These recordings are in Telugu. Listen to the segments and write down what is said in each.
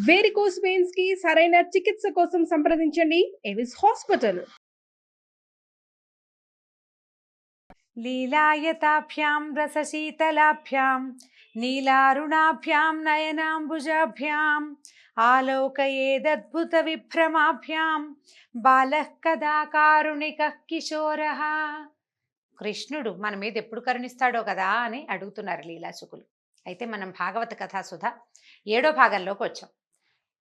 వేరికోస్ వెయిన్స్ కి సరైన చికిత్స కోసం సంప్రదించండి ఎవిస్ హాస్పిటల్. लीलायताभ्यां रसशीतलाभ्यां नीलारुणाभ्यां नयनाम्बुजाभ्याम् आलोकयेदद्भुतविभ्रमाभ्यां बालः कदा कारुणिकः किशोरः. కృష్ణుడు మన మీద ఎప్పుడు కరుణిస్తాడో కదా అని అడుగుతున్నారు లీలాసుకులు. అయితే మనం భాగవత కథాసుధ 7వ భాగంలోకి వచ్చాం.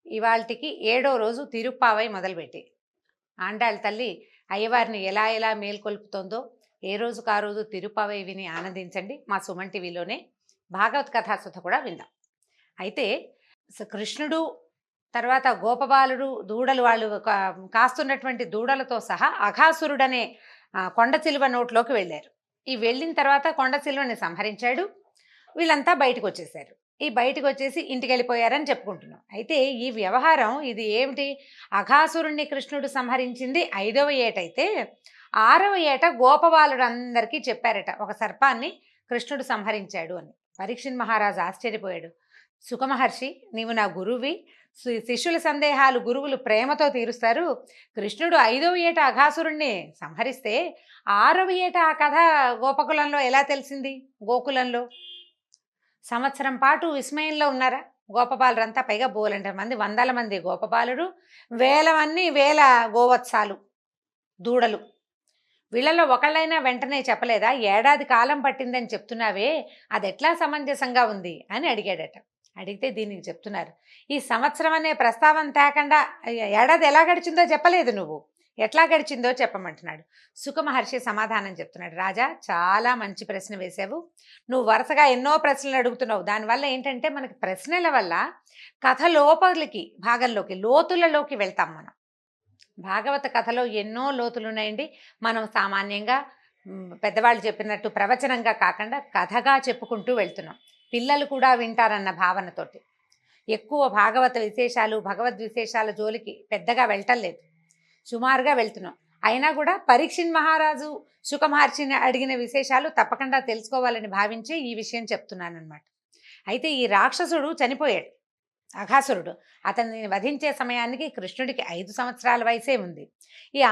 ఇవాళకి 7వ రోజు తిరుప్పావై మొదలుపెట్టి ఆండాళ్ళ తల్లి అయ్యవారిని ఎలా ఎలా మేల్కొల్పుతోందో ఏ రోజుకు ఆ రోజు తిరుప్పావై విని ఆనందించండి. మా సుమన్ టీవీలోనే భాగవత కథాసుధ కూడా విందాం. అయితే కృష్ణుడు తర్వాత గోపబాలుడు దూడలు వాళ్ళు కాస్తున్నటువంటి దూడలతో సహా అఘాసురుడనే కొండ చిలువ నోట్లోకి వెళ్ళారు. ఈ వెళ్ళిన తర్వాత కొండ చిలువని సంహరించాడు. వీళ్ళంతా బయటకు వచ్చేసారు. ఈ బయటకు వచ్చేసి ఇంటికి వెళ్ళిపోయారని చెప్పుకుంటున్నాం. అయితే ఈ వ్యవహారం ఇది ఏమిటి? అఘాసురుణ్ణి కృష్ణుడు సంహరించింది 5వ ఏటైతే 6వ ఏట గోపబాలుడు అందరికీ చెప్పారట ఒక సర్పాన్ని కృష్ణుడు సంహరించాడు అని. పరీక్షిత్ మహారాజు ఆశ్చర్యపోయాడు. సుఖమహర్షి, నీవు నా గురువి, శిష్యుల సందేహాలు గురువులు ప్రేమతో తీరుస్తారు. కృష్ణుడు 5వ ఏట అఘాసురుణ్ణి సంహరిస్తే 6వ ఏట ఆ కథ గోపకులంలో ఎలా తెలిసింది? గోకులంలో సంవత్సరం పాటు విస్మయంలో ఉన్నారా గోపబాలురంతా? పైగా బోలంటే మంది, వందల మంది గోపబాలుడు, వేల గోవత్సాలు దూడలు. వీళ్ళలో ఒకళ్ళైనా వెంటనే చెప్పలేదా? ఏడాది కాలం పట్టిందని చెప్తున్నావే, అది ఎట్లా సమంజసంగా ఉంది అని అడిగాడట. అడిగితే దీనికి చెప్తున్నారు, ఈ సంవత్సరం అనే ప్రస్తావన తేకుండా ఏడాది ఎలా గడిచిందో చెప్పలేదు, నువ్వు ఎట్లా గడిచిందో చెప్పమంటున్నాడు. సుఖమహర్షి సమాధానం చెప్తున్నాడు. రాజా, చాలా మంచి ప్రశ్న వేసావు. నువ్వు వరుసగా ఎన్నో ప్రశ్నలు అడుగుతున్నావు. దానివల్ల ఏంటంటే మనకి ప్రశ్నల వల్ల కథ లోపలికి భాగంలోకి లోతులలోకి వెళ్తాం. మనం భాగవత కథలో ఎన్నో లోతులు ఉన్నాయండి. మనం సామాన్యంగా పెద్దవాళ్ళు చెప్పినట్టు ప్రవచనంగా కాకుండా కథగా చెప్పుకుంటూ వెళ్తున్నాం. పిల్లలు కూడా వింటారన్న భావనతోటి ఎక్కువ భాగవత విశేషాలు భగవద్ విశేషాల జోలికి పెద్దగా వెళ్ళటం లేదు, సుమారుగా వెళ్తున్నాం. అయినా కూడా పరీక్షిత్ మహారాజు సుఖమహర్షిని అడిగిన విశేషాలు తప్పకుండా తెలుసుకోవాలని భావించి ఈ విషయం చెప్తున్నాను అనమాట. అయితే ఈ రాక్షసుడు చనిపోయాడు, అఘాసురుడు. అతన్ని వధించే సమయానికి కృష్ణుడికి 5 సంవత్సరాల వయసే ఉంది.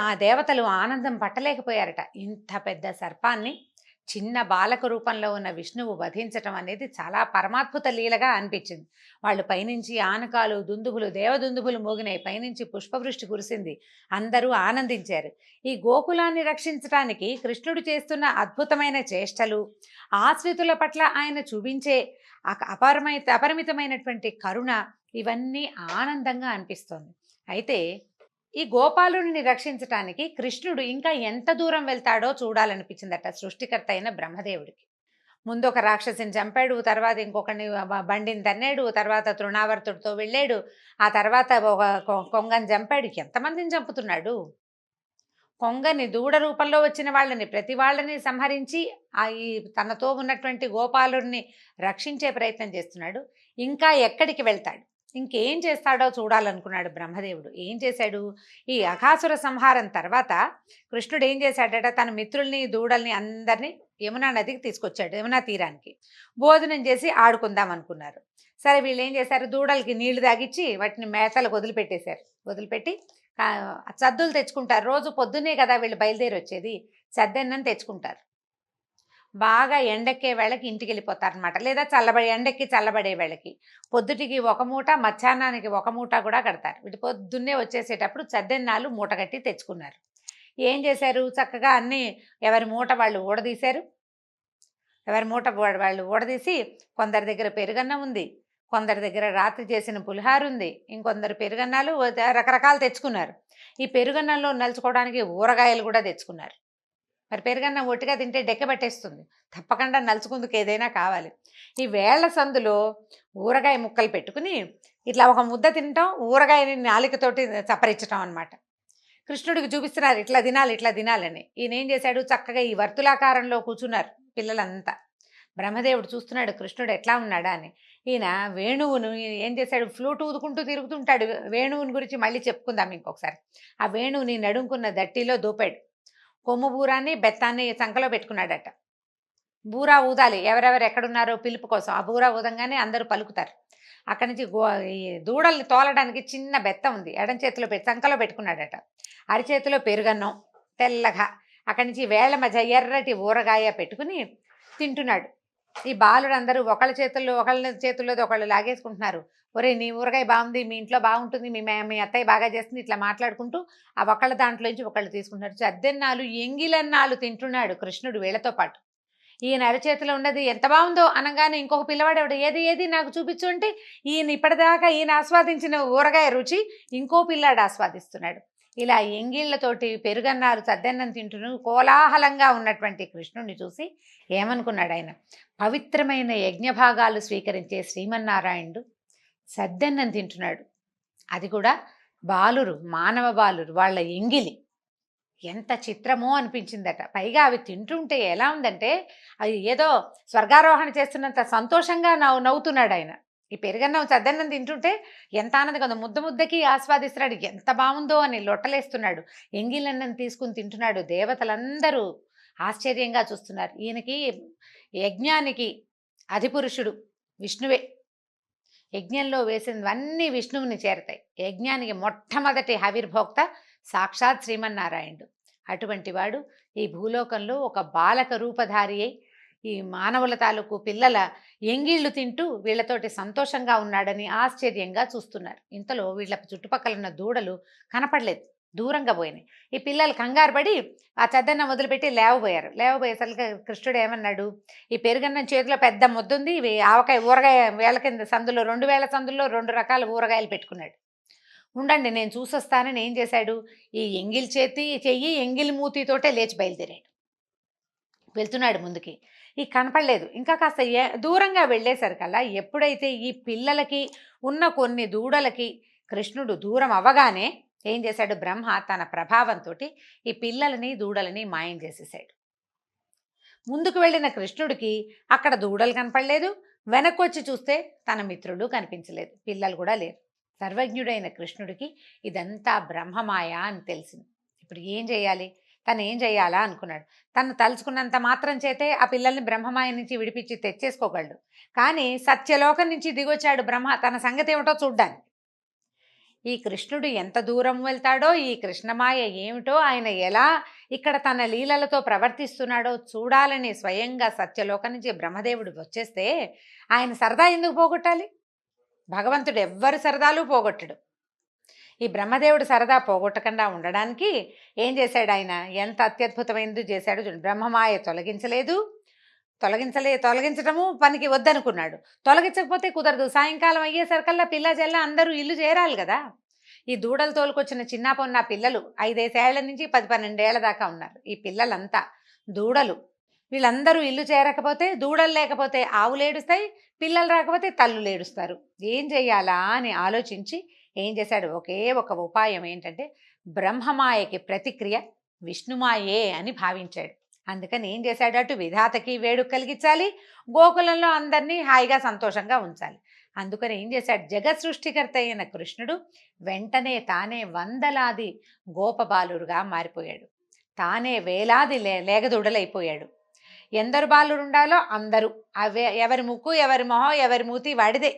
ఆ దేవతలు ఆనందం పట్టలేకపోయారట. ఇంత పెద్ద సర్పాన్ని చిన్న బాలక రూపంలో ఉన్న విష్ణువు వధించటం అనేది చాలా పరమాద్భుత లీలగా అనిపించింది. వాళ్ళు పైనుంచి ఆనకాలు దుందుబులు దేవదుందుబులు మోగినాయి, పైనుంచి పుష్పవృష్టి కురిసింది, అందరూ ఆనందించారు. ఈ గోకులాన్ని రక్షించడానికి కృష్ణుడు చేస్తున్న అద్భుతమైన చేష్టలు, ఆశ్రితుల పట్ల ఆయన చూపించే అపరిమితమైనటువంటి కరుణ, ఇవన్నీ ఆనందంగా అనిపిస్తోంది. అయితే ఈ గోపాలుని రక్షించటానికి కృష్ణుడు ఇంకా ఎంత దూరం వెళ్తాడో చూడాలనిపించిందట సృష్టికర్త అయిన బ్రహ్మదేవుడికి. ముందు ఒక రాక్షసిని చంపాడు, తర్వాత ఇంకొకరిని బండిని తన్నాడు, తర్వాత తృణావర్తుడితో వెళ్ళాడు, ఆ తర్వాత ఒక కొంగని చంపాడు. ఎంతమందిని చంపుతున్నాడు? కొంగని దూడ రూపంలో వచ్చిన వాళ్ళని ప్రతి వాళ్ళని సంహరించి ఈ తనతో ఉన్నటువంటి గోపాలుడిని రక్షించే ప్రయత్నం చేస్తున్నాడు. ఇంకా ఎక్కడికి వెళ్తాడు, ఇంకేం చేస్తాడో చూడాలనుకున్నాడు బ్రహ్మదేవుడు. ఏం చేశాడు? ఈ అఘాసుర సంహారం తర్వాత కృష్ణుడు ఏం చేశాడట, తన మిత్రుల్ని దూడల్ని అందరినీ యమునా నదికి తీసుకొచ్చాడు. యమునా తీరానికి భోజనం చేసి ఆడుకుందాం అనుకున్నారు. సరే, వీళ్ళు ఏం చేశారు, దూడలకి నీళ్లు తాగిచ్చి వాటిని మేతలకు వదిలిపెట్టేశారు. వదిలిపెట్టి సద్దులు తెచ్చుకుంటారు. రోజు పొద్దున్నే కదా వీళ్ళు బయలుదేరి వచ్చేది, సద్దన్నం తెచ్చుకుంటారు. బాగా ఎండెక్కే వేళకి ఇంటికి వెళ్ళిపోతారనమాట, లేదా ఎండెక్కి చల్లబడే వేళకి పొద్దుటికి ఒక మూట, మధ్యాహ్నానికి ఒక మూట కూడా కడతారు. వీటి పొద్దున్నే వచ్చేసేటప్పుడు సద్దెన్నాలు మూట కట్టి తెచ్చుకున్నారు. ఏం చేశారు, చక్కగా అన్నీ ఎవరి మూట వాళ్ళు ఊడదీశారు. ఎవరి మూట వాళ్ళు ఊడదీసి కొందరి దగ్గర పెరుగన్నం ఉంది, కొందరి దగ్గర రాత్రి చేసిన పులిహార ఉంది, ఇంకొందరు పెరుగన్నాలు రకరకాలు తెచ్చుకున్నారు. ఈ పెరుగన్నంలో నలుచుకోవడానికి ఊరగాయలు కూడా తెచ్చుకున్నారు. మరి పెరుగన్నం ఒట్టిగా తింటే డెక్క పట్టేస్తుంది, తప్పకుండా నలుచుకుందుకు ఏదైనా కావాలి. ఈ వేళ్ల సందులో ఊరగాయ ముక్కలు పెట్టుకుని ఇట్లా ఒక ముద్ద తినటం, ఊరగాయని నాలికతోటి చప్పరించటం అనమాట. కృష్ణుడికి చూపిస్తున్నారు ఇట్లా తినాలి, ఇట్లా తినాలని. ఈయన ఏం చేశాడు, చక్కగా ఈ వర్తులాకారంలో కూర్చున్నారు పిల్లలంతా. బ్రహ్మదేవుడు చూస్తున్నాడు కృష్ణుడు ఎట్లా ఉన్నాడా అని. ఈయన వేణువును ఏం చేశాడు, ఫ్లూట్ ఊదుకుంటూ తిరుగుతుంటాడు. వేణువుని గురించి మళ్ళీ చెప్పుకుందాం ఇంకొకసారి. ఆ వేణువుని నడుముకున్న దట్టిలో దూపాడు. కొమ్ము బూరాన్ని బెత్తాన్ని సంకలో పెట్టుకున్నాడట. బూరా ఊదాలి, ఎవరెవరు ఎక్కడున్నారో పిలుపు కోసం. ఆ బూరా ఊదంగానే అందరూ పలుకుతారు. అక్కడి నుంచి ఈ దూడల్ని తోలడానికి చిన్న బెత్త ఉంది, ఎడం చేతిలో సంకలో పెట్టుకున్నాడట. అరిచేతిలో పెరుగన్నం తెల్లగా, అక్కడి నుంచి వేళ్ల మధ్య ఎర్రటి ఊరగాయ పెట్టుకుని తింటున్నాడు. ఈ బాలురందరూ ఒకళ్ళ చేతుల్లోది ఒకళ్ళు లాగేసుకుంటున్నారు. ఒరే నీ ఊరగాయ బాగుంది, మీ ఇంట్లో బాగుంటుంది, మీ అత్తయ్య బాగా చేస్తుంది, ఇట్లా మాట్లాడుకుంటూ ఆ ఒకళ్ళ దాంట్లోంచి ఒకళ్ళు తీసుకుంటున్నారు. చద్దెన్నాలు ఎంగిలన్నాలు తింటున్నాడు కృష్ణుడు వీళ్ళతో పాటు. ఈయన అరచేతిలో ఉన్నది ఎంత బాగుందో అనగానే ఇంకొక పిల్లవాడు ఎవడు ఏది ఏది నాకు చూపించు అంటే ఈయన ఇప్పటిదాకా ఈయన ఆస్వాదించిన ఊరగాయ రుచి ఇంకో పిల్లాడు ఆస్వాదిస్తున్నాడు. ఇలా ఎంగిళ్లతోటి పెరుగన్నాలు చద్దన్నం తింటును కోలాహలంగా ఉన్నటువంటి కృష్ణుడిని చూసి ఏమనుకున్నాడు ఆయన, పవిత్రమైన యజ్ఞభాగాలు స్వీకరించే శ్రీమన్నారాయణుడు సద్దన్నం తింటున్నాడు, అది కూడా బాలురు, మానవ బాలురు, వాళ్ళ ఎంగిలి. ఎంత చిత్రమో అనిపించిందట. పైగా అవి తింటుంటే ఎలా ఉందంటే అది ఏదో స్వర్గారోహణ చేస్తున్నంత సంతోషంగా నవ్వుతున్నాడు ఆయన. ఈ పెరుగన్నం చద్దన్నం తింటుంటే ఎంత ఆనందంగా ఉందో, ముద్దకి ఆస్వాదిస్తున్నాడు, ఎంత బాగుందో అని లొట్టలేస్తున్నాడు. ఎంగిలన్నం తీసుకుని తింటున్నాడు. దేవతలందరూ ఆశ్చర్యంగా చూస్తున్నారు. ఈయనకి యజ్ఞానికి అధిపురుషుడు విష్ణువే. యజ్ఞంలో వేసినవన్నీ విష్ణువుని చేరతాయి. యజ్ఞానికి మొట్టమొదటి ఆవిర్భోక్త సాక్షాత్ శ్రీమన్నారాయణుడు. అటువంటి వాడు ఈ భూలోకంలో ఒక బాలక రూపధారి అయి ఈ మానవుల తాలూకు పిల్లల ఎంగిళ్ళు తింటూ వీళ్ళతోటి సంతోషంగా ఉన్నాడని ఆశ్చర్యంగా చూస్తున్నారు. ఇంతలో వీళ్ళ చుట్టుపక్కల ఉన్న దూడలు కనపడలేదు, దూరంగా పోయినాయి. ఈ పిల్లలు కంగారు పడి ఆ చద్దన్నం వదిలిపెట్టి లేవబోయేసరికి కృష్ణుడు ఏమన్నాడు, ఈ పెరుగన్నం చేతిలో పెద్ద ముద్దుంది, ఇవి ఆవకాయ ఊరగాయ వేళ కింద సందులో 2 వేల సందుల్లో 2 రకాల ఊరగాయలు పెట్టుకున్నాడు. ఉండండి నేను చూసొస్తానని ఏం చేశాడు, ఈ ఎంగిల్ చెయ్యి ఎంగిల్ మూతితోటే లేచి బయలుదేరాడు. వెళ్తున్నాడు ముందుకి, ఈ కనపడలేదు. ఇంకా కాస్త దూరంగా వెళ్ళేసరికల్లా ఎప్పుడైతే ఈ పిల్లలకి ఉన్న కొన్ని దూడలకి కృష్ణుడు దూరం అవ్వగానే ఏం చేశాడు, బ్రహ్మ తన ప్రభావంతో ఈ పిల్లలని దూడలని మాయం చేసేసాడు. ముందుకు వెళ్ళిన కృష్ణుడికి అక్కడ దూడలు కనపడలేదు, వెనక్కొచ్చి చూస్తే తన మిత్రులు కనిపించలేదు, పిల్లలు కూడా లేరు. సర్వజ్ఞుడైన కృష్ణుడికి ఇదంతా బ్రహ్మమాయ అని తెలిసింది. ఇప్పుడు ఏం చేయాలి, తను ఏం చేయాలా అనుకున్నాడు. తను తలుచుకున్నంత మాత్రం చేతే ఆ పిల్లల్ని బ్రహ్మమాయ నుంచి విడిపించి తెచ్చేసుకోగలడు. కానీ సత్యలోకం నుంచి దిగొచ్చాడు బ్రహ్మ తన సంగతి ఏమిటో చూడ్డానికి. ఈ కృష్ణుడు ఎంత దూరం వెళ్తాడో, ఈ కృష్ణమాయ ఏమిటో, ఆయన ఎలా ఇక్కడ తన లీలలతో ప్రవర్తిస్తున్నాడో చూడాలని స్వయంగా సత్యలోకం నుంచి బ్రహ్మదేవుడు వచ్చేస్తే ఆయన సరదా ఎందుకు పోగొట్టాలి? భగవంతుడు ఎవ్వరి సరదాలు పోగొట్టడు. ఈ బ్రహ్మదేవుడు సరదా పోగొట్టకుండా ఉండడానికి ఏం చేశాడు, ఆయన ఎంత అత్యద్భుతమైనది చేశాడు చూడండి. బ్రహ్మమాయ తొలగించటము పనికి వద్దనుకున్నాడు. తొలగించకపోతే కుదరదు. సాయంకాలం అయ్యేసరికల్లా పిల్ల జల్ల అందరూ ఇల్లు చేరాలి కదా. ఈ దూడలు తోలుకొచ్చిన చిన్న పొన్న పిల్లలు 5-5 ఏళ్ల నుంచి 10-12 ఏళ్ల దాకా ఉన్నారు. ఈ పిల్లలంతా దూడలు, వీళ్ళందరూ ఇల్లు చేరకపోతే, దూడలు లేకపోతే ఆవులు ఏడుస్తాయి, పిల్లలు రాకపోతే తల్లులు ఏడుస్తారు. ఏం చెయ్యాలా అని ఆలోచించి ఏం చేశాడు, ఒకే ఒక ఉపాయం ఏంటంటే బ్రహ్మమాయకి ప్రతిక్రియ విష్ణుమాయే అని భావించాడు. అందుకని ఏం చేశాడు, అటు విధాతకి వేడుక కలిగించాలి, గోకులంలో అందరినీ హాయిగా సంతోషంగా ఉంచాలి. అందుకని ఏం చేశాడు, జగత్ సృష్టికర్త అయిన కృష్ణుడు వెంటనే తానే వందలాది గోపబాలురుగా మారిపోయాడు. తానే వేలాది లేగదూడలైపోయాడు. ఎందరు బాలురు ఉండాలో అందరూ, ఎవరి ముక్కు ఎవరి మొహం ఎవరి మూతి వాడిదే,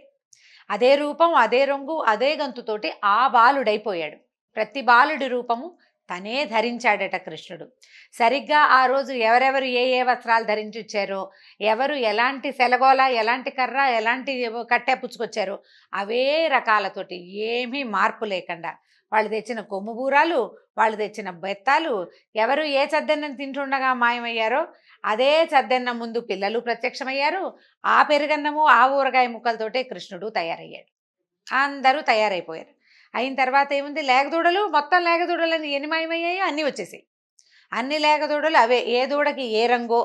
అదే రూపం అదే రంగు అదే గంతుతోటి ఆ బాలుడైపోయాడు. ప్రతి బాలుడి రూపము తనే ధరించాడట కృష్ణుడు. సరిగ్గా ఆ రోజు ఎవరెవరు ఏ వస్త్రాలు ధరించి వచ్చారో, ఎవరు ఎలాంటి సెలగోల ఎలాంటి కర్ర ఎలాంటి కట్టె పుచ్చుకొచ్చారో అవే రకాలతోటి ఏమీ మార్పు లేకుండా వాళ్ళు తెచ్చిన కొమ్ముబూరాలు, వాళ్ళు తెచ్చిన బెత్తాలు, ఎవరు ఏ చద్దన్నం తింటుండగా మాయమయ్యారో అదే చద్దన్నం ముందు పిల్లలు ప్రత్యక్షమయ్యారు. ఆ పెరుగన్నము ఆ ఊరగాయ ముక్కలతోటే కృష్ణుడు తయారయ్యాడు. అందరూ తయారైపోయారు. అయిన తర్వాత ఏముంది, లేగదూడలు, మొత్తం లేగదూడలని ఎన్ని మాయమయ్యాయో అన్నీ వచ్చేసాయి. అన్ని లేగదూడలు అవే, ఏ దూడకి ఏ రంగో,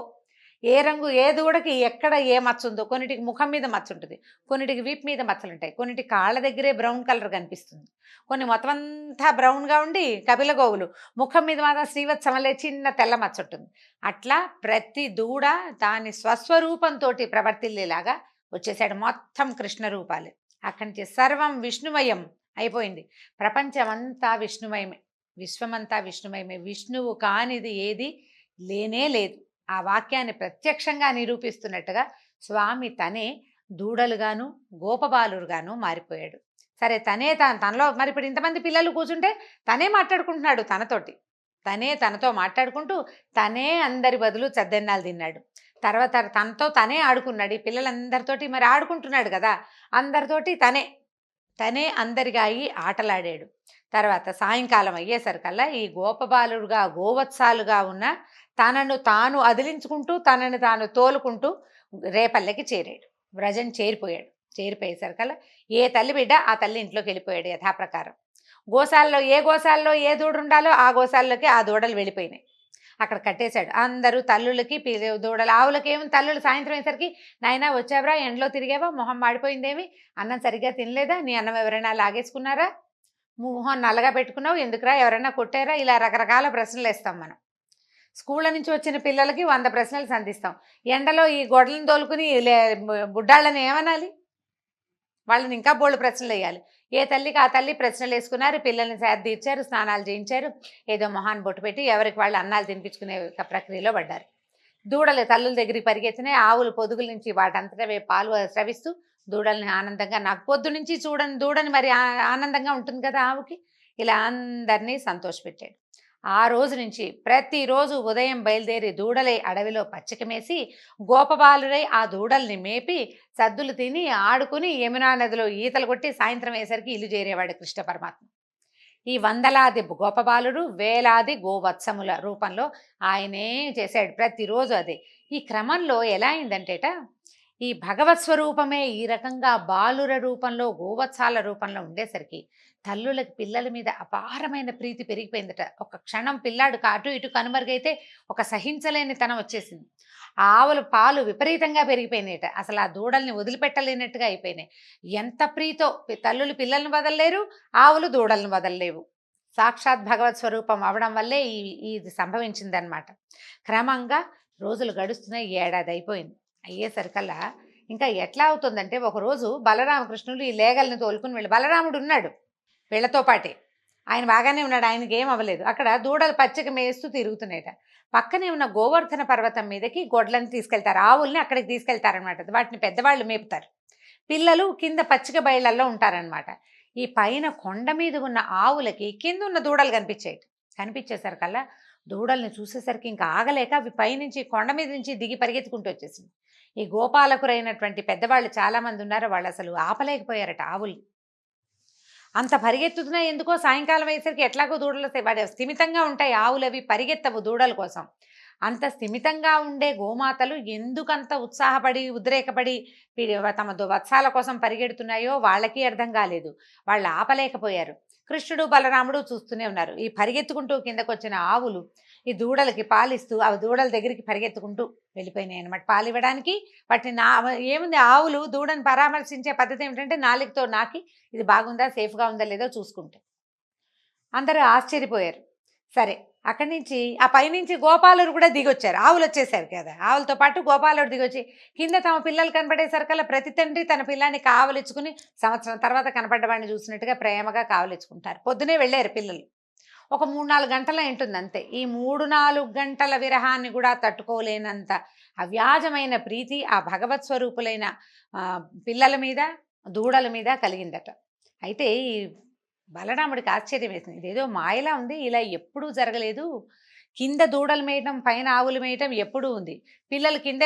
ఏ దూడకి ఎక్కడ ఏ మచ్చ ఉందో, కొన్నిటికి ముఖం మీద మచ్చ ఉంటుంది, కొన్నిటికి వీపు మీద మచ్చలు ఉంటాయి, కొన్నిటికి కాళ్ళ దగ్గరే బ్రౌన్ కలర్ కనిపిస్తుంది, కొన్ని మొత్తం అంతా బ్రౌన్గా ఉండి కపిల గోవులు, ముఖం మీద మాత్రం శ్రీవత్సమలే చిన్న తెల్ల మచ్చ ఉంటుంది. అట్లా ప్రతి దూడ దాని స్వస్వరూపంతో ప్రవర్తిల్లేలాగా వచ్చేసాడు. మొత్తం కృష్ణ రూపాలే. అక్కడి నుంచి సర్వం విష్ణుమయం అయిపోయింది. ప్రపంచమంతా విష్ణుమయమే, విశ్వమంతా విష్ణుమయమే. విష్ణువు కానిది ఏది లేనే లేదు. ఆ వాక్యాన్ని ప్రత్యక్షంగా నిరూపిస్తున్నట్టుగా స్వామి తనే దూడలుగాను గోపబాలురుగాను మారిపోయాడు. సరే తనలో మరి ఇప్పుడు ఇంతమంది పిల్లలు కూర్చుంటే తనే మాట్లాడుకుంటున్నాడు తనతోటి. తనతో మాట్లాడుకుంటూ తనే అందరి బదులు చద్దన్నాలు తిన్నాడు. తర్వాత తనతో తనే ఆడుకున్నాడు. ఈ పిల్లలందరితోటి మరి ఆడుకుంటున్నాడు కదా, అందరితోటి తనే అందరిగా అయ్యి ఆటలాడాడు. తర్వాత సాయంకాలం అయ్యేసరికల్లా ఈ గోపబాలుడుగా గోవత్సాలుగా ఉన్న తనను తాను అదిలించుకుంటూ తనని తాను తోలుకుంటూ రేపల్లెకి చేరాడు. వ్రజం చేరిపోయాడు. చేరిపోయేసరికల్లా ఏ తల్లి బిడ్డ ఆ తల్లి ఇంట్లోకి వెళ్ళిపోయాడు యథాప్రకారం. గోశాలలో ఏ దూడ ఉండాలో ఆ గోశాలలోకి ఆ దూడలు వెళ్ళిపోయినాయి. అక్కడ కట్టేశాడు. అందరూ తల్లులకి దూడలు ఆవులకి ఏమి తల్లులు సాయంత్రం అయ్యేసరికి, నాయనా వచ్చావరా, ఎండలో తిరిగావా, మొహం మాడిపోయిందేమి, అన్నం సరిగ్గా తినలేదా, నీ అన్నం ఎవరైనా లాగేసుకున్నారా, మొహం నల్లగా పెట్టుకున్నావు ఎందుకురా, ఎవరైనా కొట్టారా, ఇలా రకరకాల ప్రశ్నలు వేస్తాం మనం. స్కూళ్ళ నుంచి వచ్చిన పిల్లలకి 100 ప్రశ్నలు సంధిస్తాం. ఎండలో ఈ గొడ్లను తోలుకుని బుడ్డాళ్ళని ఏమనాలి, వాళ్ళని ఇంకా బోల్డ్ ప్రశ్నలు వేయాలి. ఏ తల్లికి ఆ తల్లి ప్రశ్నలు వేసుకున్నారు. పిల్లల్ని తీర్చారు, స్నానాలు చేయించారు, ఏదో మొహాన్ని బొట్టు పెట్టి ఎవరికి వాళ్ళు అన్నాలు తినిపించుకునే ప్రక్రియలో పడ్డారు. దూడలు తల్లుల దగ్గరికి పరిగెత్తినాయి. ఆవులు పొదుగుల నుంచి వాటంతటవే పాలు స్రవిస్తూ దూడల్ని ఆనందంగా, నాకు పొద్దు నుంచి చూడని దూడని మరి ఆనందంగా ఉంటుంది కదా ఆవుకి, ఇలా అందరినీ సంతోషపెట్టాడు. ఆ రోజు నుంచి ప్రతిరోజు ఉదయం బయలుదేరి దూడలై అడవిలో పచ్చికమేసి గోపబాలురై ఆ దూడల్ని మేపి సద్దులు తిని ఆడుకుని యమునా నదిలో ఈతలు కొట్టి సాయంత్రం అయ్యేసరికి ఇల్లు చేరేవాడు కృష్ణ పరమాత్మ. ఈ వందలాది గోపబాలుడు వేలాది గోవత్సముల రూపంలో ఆయనే చేశాడు ప్రతిరోజు అదే. ఈ క్రమంలో ఎలా అయిందంటేట, ఈ భగవత్ స్వరూపమే ఈ రకంగా బాలుర రూపంలో గోవత్సాల రూపంలో ఉండేసరికి తల్లులకి పిల్లల మీద అపారమైన ప్రీతి పెరిగిపోయిందట. ఒక క్షణం పిల్లాడు అటు ఇటు కనుమరుగైతే ఒక సహించలేని తనం వచ్చేసింది. ఆ ఆవుల పాలు విపరీతంగా పెరిగిపోయినాయట. అసలు ఆ దూడల్ని వదిలిపెట్టలేనట్టుగా అయిపోయినాయి. ఎంత ప్రీతో తల్లులు పిల్లల్ని వదలలేరు, ఆవులు దూడల్ని వదలలేవు. సాక్షాత్ భగవత్ స్వరూపం అవడం వల్లే ఇది సంభవించిందనమాట. క్రమంగా రోజులు గడుస్తున్నాయి. ఏడాది అయిపోయింది. అయ్యేసరికల్లా ఇంకా ఎట్లా అవుతుందంటే, ఒకరోజు బలరామకృష్ణులు ఈ లేగల్ని తోలుకుని వెళ్ళి, బలరాముడు ఉన్నాడు వీళ్లతో పాటే, ఆయన బాగానే ఉన్నాడు, ఆయనకి ఏం అవ్వలేదు. అక్కడ దూడలు పచ్చిక మేస్తూ తిరుగుతున్నాయట. పక్కనే ఉన్న గోవర్ధన పర్వతం మీదకి గొడ్లను తీసుకెళ్తారు, ఆవుల్ని అక్కడికి తీసుకెళ్తారనమాట. వాటిని పెద్దవాళ్ళు మేపుతారు, పిల్లలు కింద పచ్చిక బయళ్ళల్లో ఉంటారనమాట. ఈ పైన కొండ మీద ఉన్న ఆవులకి కింద ఉన్న దూడలు కనిపించేసరికల్లా దూడల్ని చూసేసరికి ఇంకా ఆగలేక అవి పైనుంచి కొండ మీద నుంచి దిగి పరిగెత్తుకుంటూ వచ్చేసింది. ఈ గోపాలకురైనటువంటి పెద్దవాళ్ళు చాలామంది ఉన్నారు, వాళ్ళు అసలు ఆపలేకపోయారట ఆవుల్ని. అంత పరిగెత్తుతున్నా ఎందుకో సాయంకాలం అయ్యేసరికి ఎట్లాగో దూడలు వాడు స్థిమితంగా ఉంటాయి, ఆవులు అవి పరిగెత్తవు దూడల కోసం. అంత స్థిమితంగా ఉండే గోమాతలు ఎందుకంత ఉత్సాహపడి ఉద్రేకపడి తమ వత్సాల కోసం పరిగెడుతున్నాయో వాళ్ళకి అర్థం కాలేదు. వాళ్ళు ఆపలేకపోయారు. కృష్ణుడు బలరాముడు చూస్తూనే ఉన్నారు. ఈ పరిగెత్తుకుంటూ కిందకు వచ్చిన ఆవులు ఈ దూడలకి పాలిస్తూ ఆ దూడల దగ్గరికి పరిగెత్తుకుంటూ వెళ్ళిపోయినాయి అనమాట పాలివ్వడానికి. వాటిని ఏముంది, ఆవులు దూడని పరామర్శించే పద్ధతి ఏమిటంటే నాలుగుతో నాకి ఇది బాగుందా, సేఫ్గా ఉందా లేదో చూసుకుంటే. అందరూ ఆశ్చర్యపోయారు. సరే, అక్కడి నుంచి ఆ పైనుంచి గోపాలుడు కూడా దిగొచ్చారు. ఆవులు వచ్చేసారు కదా, ఆవులతో పాటు గోపాలుడు దిగొచ్చి కింద తమ పిల్లలు కనపడేసరికల్లా ప్రతి తండ్రి తన పిల్లాన్ని కావలిచ్చుకుని సంవత్సరం తర్వాత కనపడ్డవాడిని చూసినట్టుగా ప్రేమగా కావలిచ్చుకుంటారు. పొద్దునే వెళ్ళారు పిల్లలు. ఒక 3-4 గంటల ఉంటుంది అంతే. ఈ 3-4 గంటల విరహాన్ని కూడా తట్టుకోలేనంత అవ్యాజమైన ప్రీతి ఆ భగవత్ స్వరూపులైన పిల్లల మీద దూడల మీద కలిగిందట. అయితే ఈ బలరాముడికి ఆశ్చర్యం వేసింది. ఇదేదో మాయలా ఉంది, ఇలా ఎప్పుడూ జరగలేదు. కింద దూడలు మేయటం పైన ఆవులు మేయటం ఎప్పుడూ ఉంది. పిల్లలు కింద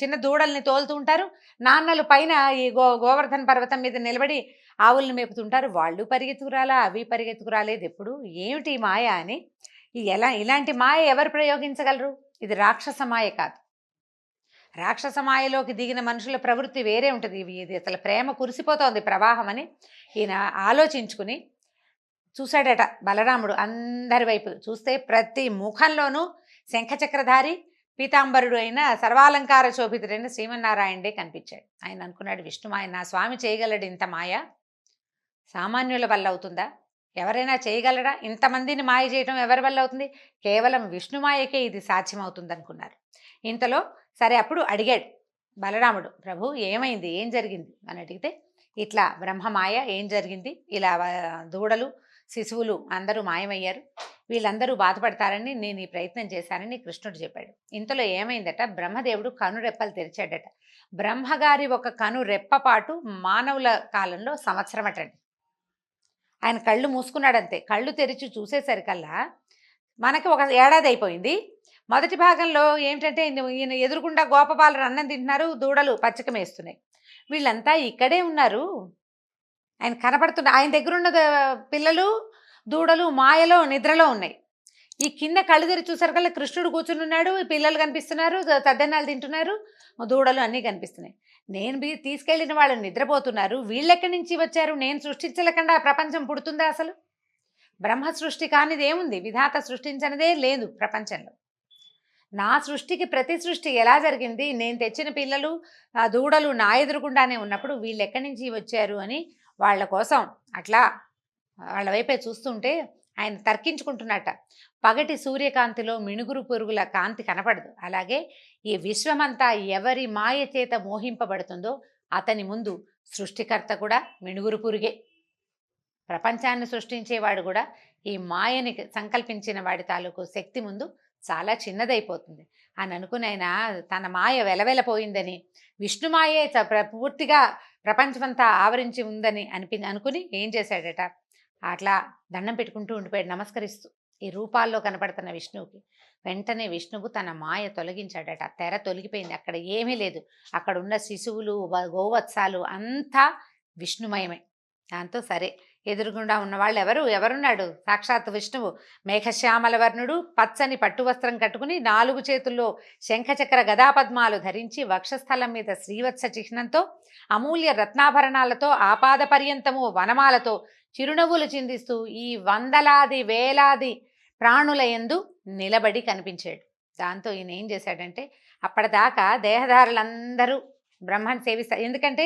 చిన్న దూడల్ని తోలుతూ ఉంటారు, నాన్నలు పైన ఈ గోవర్ధన పర్వతం మీద నిలబడి ఆవుల్ని మేపుతుంటారు. వాళ్ళు పరిగెత్తుకురాలా, అవి పరిగెత్తుకురాలేదు ఎప్పుడు, ఏమిటి మాయ అని. ఇలాంటి మాయ ఎవరు ప్రయోగించగలరు? ఇది రాక్షస మాయ కాదు. రాక్షస మాయలోకి దిగిన మనుషుల ప్రవృత్తి వేరే ఉంటుంది. ఇది అసలు ప్రేమ కురిసిపోతోంది ప్రవాహం అని ఈయన ఆలోచించుకుని చూశాడట. బలరాముడు అందరి వైపు చూస్తే ప్రతి ముఖంలోనూ శంఖచక్రధారి పీతాంబరుడు అయిన సర్వాలంకార శోభితుడైన శ్రీమన్నారాయణుడే కనిపించాడు. ఆయన అనుకున్నాడు, విష్ణుమాయ నా స్వామి చేయగలడు ఇంత మాయ, సామాన్యుల వల్ల అవుతుందా? ఎవరైనా చేయగలరా? ఇంతమందిని మాయ చేయటం ఎవరి వల్ల అవుతుంది? కేవలం విష్ణుమాయకే ఇది సాధ్యమవుతుంది అనుకున్నారు. ఇంతలో సరే అప్పుడు అడిగాడు బలరాముడు, ప్రభు ఏమైంది, ఏం జరిగింది అని అడిగితే, ఇట్లా బ్రహ్మమాయ ఏం జరిగింది, ఇలా దూడలు శిశువులు అందరూ మాయమయ్యారు, వీళ్ళందరూ బాధపడతారని నేను ఈ ప్రయత్నం చేశానని కృష్ణుడు చెప్పాడు. ఇంతలో ఏమైందట, బ్రహ్మదేవుడు కనురెప్పలు తెరిచాడట. బ్రహ్మగారి ఒక కను రెప్పపాటు మానవుల కాలంలో సంవత్సరం అటండి. ఆయన కళ్ళు మూసుకున్నాడంతే. కళ్ళు తెరిచి చూసేసరికల్లా మనకి ఒక ఏడాది అయిపోయింది. మొదటి భాగంలో ఏమిటంటే ఈయన ఎదురుగుండా గోపబాలురు అన్నం తింటున్నారు, దూడలు పచ్చిక మేస్తున్నాయి. వీళ్ళంతా ఇక్కడే ఉన్నారు. ఆయన కనపడుతున్న ఆయన దగ్గరున్న పిల్లలు, దూడలు మాయలో, నిద్రలో ఉన్నాయి. ఈ కింద కళ్ళు తెరిచి చూసరికల్లా కృష్ణుడు కూర్చునున్నాడు, ఈ పిల్లలు కనిపిస్తున్నారు, తద్దన్నాలు తింటున్నారు, దూడలు అన్నీ కనిపిస్తున్నాయి. నేను తీసుకెళ్ళిన వాళ్ళు నిద్రపోతున్నారు. వీళ్ళెక్కడి నుంచి వచ్చారు? నేను సృష్టించలేకుండా ప్రపంచం పుడుతుందా అసలు? బ్రహ్మ సృష్టి కానిది ఏముంది? విధాత సృష్టించనిదే లేదు ప్రపంచంలో. నా సృష్టికి ప్రతి సృష్టి ఎలా జరిగింది? నేను తెచ్చిన పిల్లలు, దూడలు నా ఎదురుగుండానే ఉన్నప్పుడు వీళ్ళు ఎక్కడి నుంచి వచ్చారు అని వాళ్ళ కోసం అట్లా వాళ్ళ వైపే చూస్తుంటే ఆయన తర్కించుకుంటున్నట్ట. పగటి సూర్యకాంతిలో మిణుగురు పురుగుల కాంతి కనపడదు. అలాగే ఈ విశ్వమంతా ఎవరి మాయ చేత మోహింపబడుతుందో అతని ముందు సృష్టికర్త కూడా మిణుగురు పురుగే. ప్రపంచాన్ని సృష్టించేవాడు కూడా ఈ మాయని సంకల్పించిన వాడి తాలూకు శక్తి ముందు చాలా చిన్నదైపోతుంది అని అనుకుని ఆయన తన మాయ వెలవెలపోయిందని, విష్ణుమాయే పూర్తిగా ప్రపంచమంతా ఆవరించి ఉందని అనుకుని ఏం చేశాడట, అట్లా దండం పెట్టుకుంటూ ఉండిపోయాడు నమస్కరిస్తూ ఈ రూపాల్లో కనపడుతున్న విష్ణువుకి. వెంటనే విష్ణువు తన మాయ తొలగించాడట. తెర తొలగిపోయింది. అక్కడ ఏమీ లేదు. అక్కడ ఉన్న శిశువులు, గోవత్సాలు అంతా విష్ణుమయమే. దాంతో సరే, ఎదురుగుండా ఉన్నవాళ్ళు ఎవరున్నాడు? సాక్షాత్ విష్ణువు. మేఘశ్యామల వర్ణుడు, పచ్చని పట్టు వస్త్రం కట్టుకుని 4 చేతుల్లో శంఖచక్ర గదాపద్మాలు ధరించి, వక్షస్థలం మీద శ్రీవత్స చిహ్నంతో, అమూల్య రత్నాభరణాలతో, ఆపాద పర్యంతము వనమాలతో చిరునవ్వులు చిందిస్తూ ఈ వందలాది వేలాది ప్రాణుల యందు నిలబడి కనిపించాడు. దాంతో ఈయన ఏం చేశాడంటే, అప్పటిదాకా దేహదారులందరూ బ్రహ్మని సేవిస్తారు. ఎందుకంటే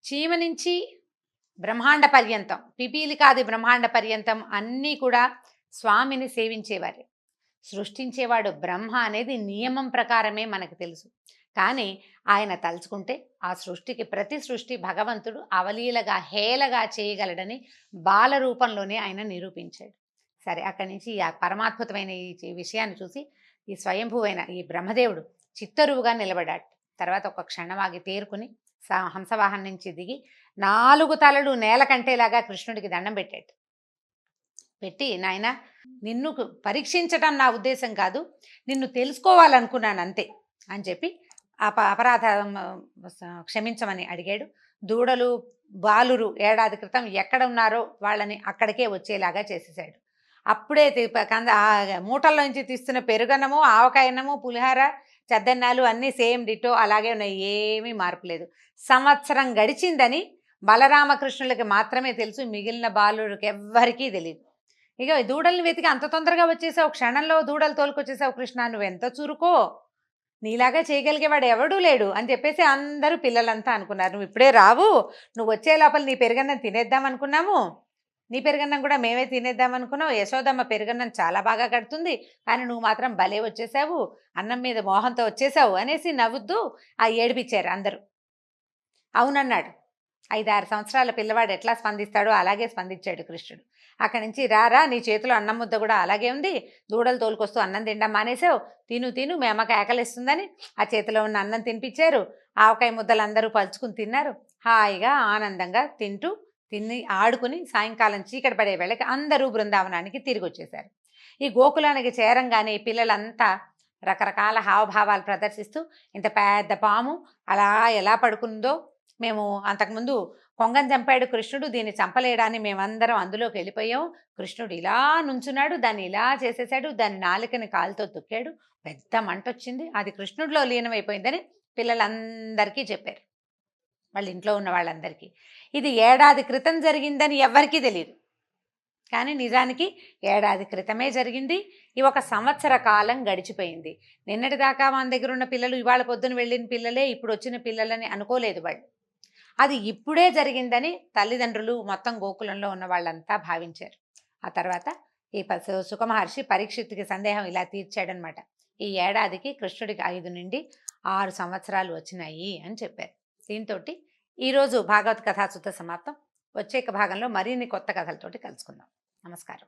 చీమ నుంచి బ్రహ్మాండ పర్యంతం, పిపీలికాది బ్రహ్మాండ పర్యంతం అన్నీ కూడా స్వామిని సేవించేవారు. సృష్టించేవాడు బ్రహ్మ అనేది నియమం ప్రకారమే మనకు తెలుసు. కానీ ఆయన తలుచుకుంటే ఆ సృష్టికి ప్రతి సృష్టి భగవంతుడు అవలీలగా హేళగా చేయగలడని బాల రూపంలోనే ఆయన నిరూపించాడు. సరే, అక్కడి నుంచి ఆ పరమాద్భుతమైన ఈ విషయాన్ని చూసి ఈ స్వయంభువైన ఈ బ్రహ్మదేవుడు చిత్తరువుగా నిలబడ్డాడు. తర్వాత ఒక క్షణమాగి తేరుకుని హంసవాహనం నుంచి దిగి 4 తలలు నేల కంటేలాగా కృష్ణుడికి దండం పెట్టాడు. పెట్టి, నాయన, నిన్ను పరీక్షించటం నా ఉద్దేశం కాదు, నిన్ను తెలుసుకోవాలనుకున్నాను అంతే అని చెప్పి అపరాధం క్షమించమని అడిగాడు. దూడలు బాలురు ఏడాది క్రితం ఎక్కడ ఉన్నారో వాళ్ళని అక్కడికే వచ్చేలాగా చేసేసాడు. అప్పుడే మూటల్లోంచి తీస్తున్న పెరుగన్నము, ఆవకాయన్నము, పులిహార, చద్దన్నాలు అన్నీ సేమ్ డిటో అలాగే ఉన్నాయి. ఏమీ మార్పు లేదు. సంవత్సరం గడిచిందని బలరామకృష్ణులకి మాత్రమే తెలుసు. మిగిలిన బాలుడికి ఎవ్వరికీ తెలియదు. ఇక దూడల్ని వెతికి అంత తొందరగా వచ్చేసావు, క్షణంలో దూడలు తోలుకొచ్చేసావు కృష్ణ, నువ్వెంత చురుకో, నీలాగా చేయగలిగేవాడు ఎవడూ లేడు అని చెప్పేసి అందరూ పిల్లలంతా అనుకున్నారు. నువ్వు ఇప్పుడే రావు, నువ్వు వచ్చే లోపల నీ పెరుగన్నం తినేద్దాం అనుకున్నాము, నీ పెరుగన్నం కూడా మేమే తినేద్దాం అనుకున్నావు. యశోదమ్మ పెరుగన్నం చాలా బాగా కడుతుంది, కానీ నువ్వు మాత్రం భలే వచ్చేసావు, అన్నం మీద మోహంతో వచ్చేసావు అనేసి నవ్వుద్దు ఏడిపించారు అందరూ. అవునన్నాడు. 5-6 సంవత్సరాల పిల్లవాడు ఎట్లా స్పందిస్తాడో అలాగే స్పందించాడు కృష్ణుడు. అక్కడి నుంచి, రారా, నీ చేతిలో అన్నం ముద్ద కూడా అలాగే ఉంది, దూడలు తోలుకొస్తూ అన్నం తినడం మానేసావు, తిను మీ అమ్మకి ఆకలిస్తుందని ఆ చేతిలో ఉన్న అన్నం తినిపించారు. ఆవకాయ ముద్దలు అందరూ పలుచుకుని తిన్నారు. హాయిగా ఆనందంగా తిని ఆడుకుని సాయంకాలం చీకటి పడే వేళకి అందరూ బృందావనానికి తిరిగి వచ్చేశారు. ఈ గోకులానికి చేరంగానే పిల్లలంతా రకరకాల హావభావాలు ప్రదర్శిస్తూ, ఇంత పెద్ద పాము అలా ఎలా పడుకుందో, మేము అంతకుముందు కొంగని చంపాడు కృష్ణుడు, దీన్ని చంపలేడాన్ని మేమందరం అందులోకి వెళ్ళిపోయాం, కృష్ణుడు ఇలా నుంచున్నాడు, దాన్ని ఇలా చేసేసాడు, దాని నాలుకని కాలుతో తొక్కాడు, పెద్ద మంట వచ్చింది, అది కృష్ణుడిలో లీనమైపోయిందని పిల్లలందరికీ చెప్పారు, వాళ్ళ ఇంట్లో ఉన్న వాళ్ళందరికీ. ఇది ఏడాది క్రితం జరిగిందని ఎవ్వరికీ తెలియదు, కానీ నిజానికి ఏడాది క్రితమే జరిగింది. ఈ 1 సంవత్సర కాలం గడిచిపోయింది. నిన్నటిదాకా మన దగ్గర ఉన్న పిల్లలు ఇవాళ పొద్దున వెళ్ళిన పిల్లలే ఇప్పుడు వచ్చిన పిల్లలని అనుకోలేదు వాళ్ళు. అది ఇప్పుడే జరిగిందని తల్లిదండ్రులు మొత్తం గోకులంలో ఉన్న వాళ్ళంతా భావించారు. ఆ తర్వాత ఈ సుఖమహర్షి పరీక్షిత్తుకి సందేహం ఇలా తీర్చాడనమాట. ఈ ఏడాదికి కృష్ణుడికి 5 నుండి 6 సంవత్సరాలు వచ్చినాయి అని చెప్పారు. దీంతో ఈరోజు భాగవత కథాసుత సమాప్తం. వచ్చే భాగంలో మరిన్ని కొత్త కథలతోటి కలుసుకుందాం. నమస్కారం.